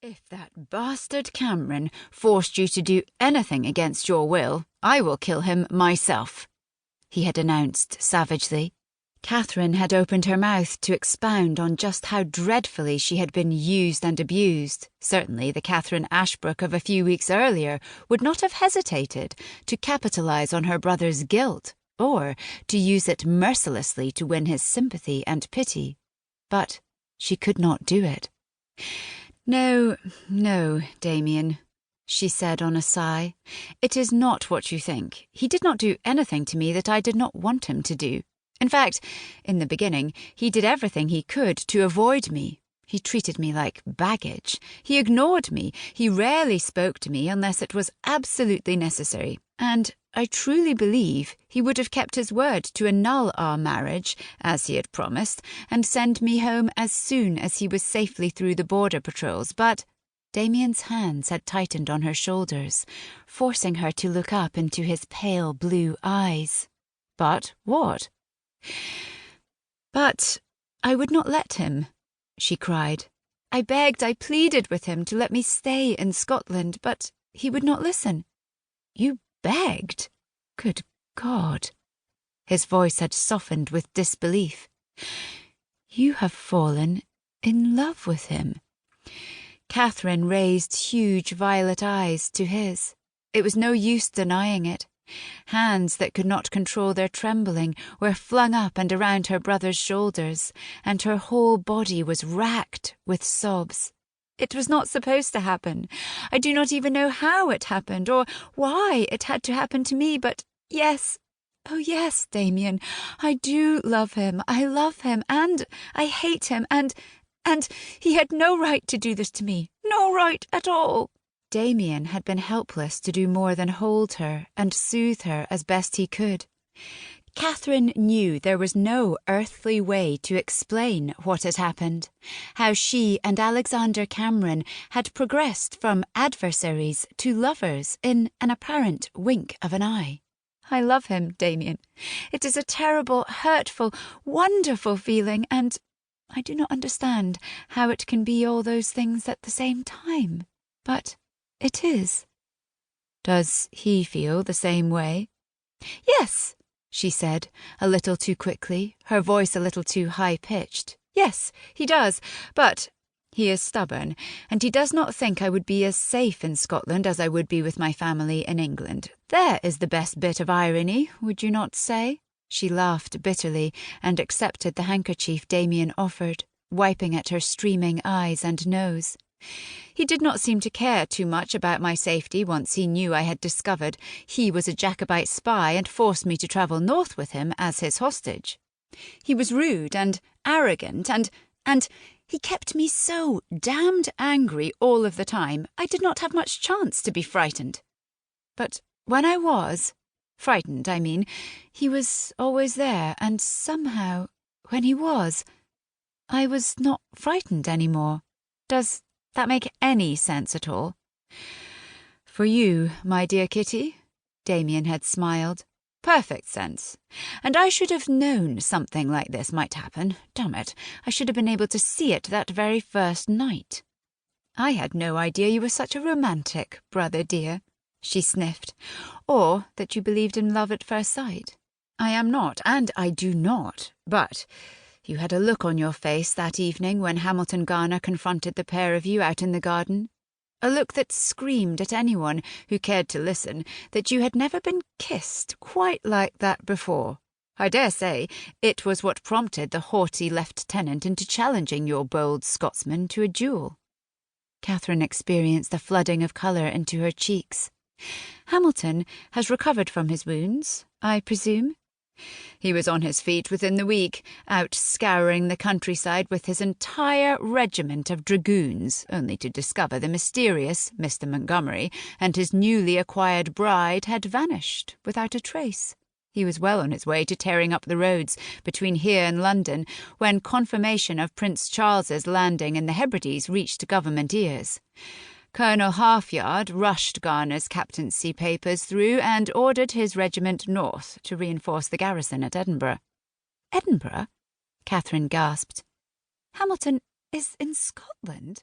If that bastard Cameron forced you to do anything against your will, I will kill him myself, he had announced savagely. Catherine had opened her mouth to expound on just how dreadfully she had been used and abused. Certainly the Catherine Ashbrooke of a few weeks earlier would not have hesitated to capitalise on her brother's guilt, or to use it mercilessly to win his sympathy and pity. But she could not do it. No, Damien, she said on a sigh. It is not what you think. He did not do anything to me that I did not want him to do. In fact, in the beginning, he did everything he could to avoid me. He treated me like baggage. He ignored me. He rarely spoke to me unless it was absolutely necessary. And I truly believe he would have kept his word to annul our marriage, as he had promised, and send me home as soon as he was safely through the border patrols. But Damien's hands had tightened on her shoulders, forcing her to look up into his pale blue eyes. But what? But I would not let him, she cried. I begged, I pleaded with him to let me stay in Scotland, but he would not listen. You begged? Good God. His voice had softened with disbelief. You have fallen in love with him. Catherine raised huge violet eyes to his. It was no use denying it. Hands that could not control their trembling were flung up and around her brother's shoulders, and her whole body was racked with sobs. It was not supposed to happen. I do not even know how it happened, or why it had to happen to me, but yes, oh yes, Damien, I do love him. I love him, and I hate him, and he had no right to do this to me. No right at all. Damien had been helpless to do more than hold her and soothe her as best he could. Catherine knew there was no earthly way to explain what had happened, how she and Alexander Cameron had progressed from adversaries to lovers in an apparent wink of an eye. I love him, Damien. It is a terrible, hurtful, wonderful feeling, and I do not understand how it can be all those things at the same time. But it is. Does he feel the same way? Yes, she said, a little too quickly, her voice a little too high-pitched. Yes, he does, but he is stubborn, and he does not think I would be as safe in Scotland as I would be with my family in England. There is the best bit of irony, would you not say? She laughed bitterly and accepted the handkerchief Damien offered, wiping at her streaming eyes and nose. He did not seem to care too much about my safety once he knew I had discovered he was a Jacobite spy and forced me to travel north with him as his hostage. He was rude and arrogant and he kept me so damned angry all of the time I did not have much chance to be frightened. But when I was frightened, I mean, he was always there, and somehow, when he was, I was not frightened any more. Does that make any sense at all? For you, my dear Kitty, Damien had smiled. Perfect sense. And I should have known something like this might happen. Damn it, I should have been able to see it that very first night. I had no idea you were such a romantic, brother dear, she sniffed, or that you believed in love at first sight. I am not, and I do not, but you had a look on your face that evening when Hamilton Garner confronted the pair of you out in the garden. A look that screamed at anyone who cared to listen that you had never been kissed quite like that before. I dare say it was what prompted the haughty lieutenant into challenging your bold Scotsman to a duel. Catherine experienced a flooding of colour into her cheeks. Hamilton has recovered from his wounds, I presume? He was on his feet within the week, out scouring the countryside with his entire regiment of dragoons, only to discover the mysterious Mr. Montgomery and his newly acquired bride had vanished without a trace. He was well on his way to tearing up the roads between here and London when confirmation of Prince Charles's landing in the Hebrides reached government ears. Colonel Halfyard rushed Garner's captaincy papers through and ordered his regiment north to reinforce the garrison at Edinburgh. Edinburgh? Catherine gasped. Hamilton is in Scotland?